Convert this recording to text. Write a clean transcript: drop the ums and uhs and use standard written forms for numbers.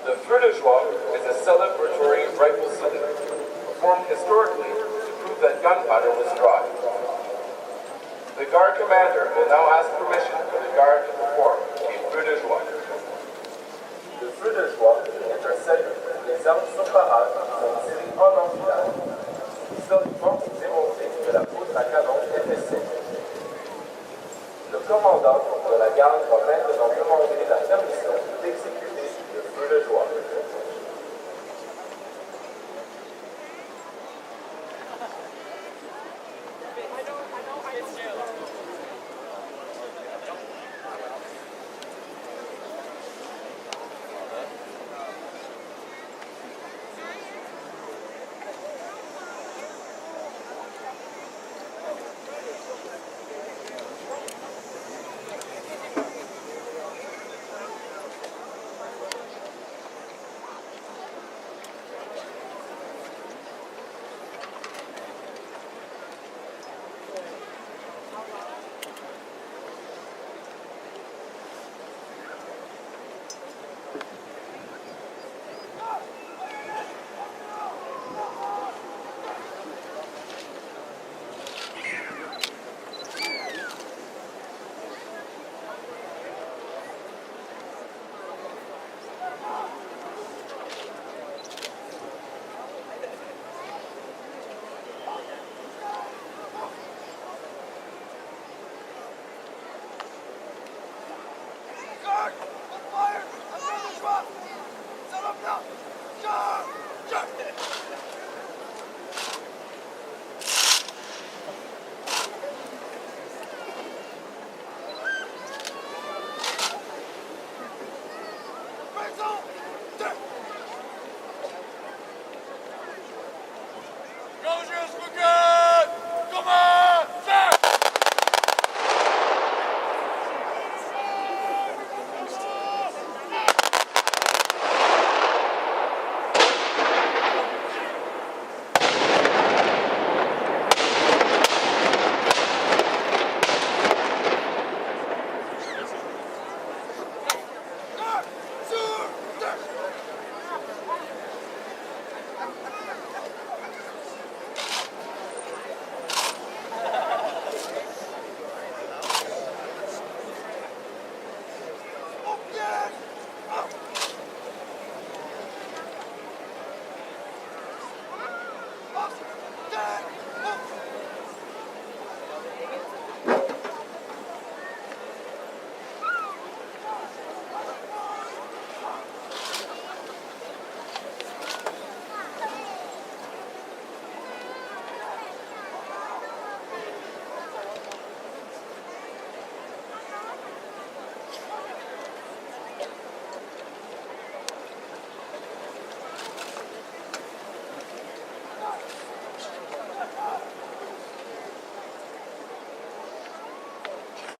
The feu de joie is a celebratory rifle salute performed historically to prove that gunpowder was dry. The Guard Commander will now ask permission for the Guard to perform a feu de joie. Le feu de joie est un salut. Les armes sur parade sont tirées en enfilade. Historiquement, c'est démontré que la poudre à canon était sèche. Le commandant de la garde va maintenant demander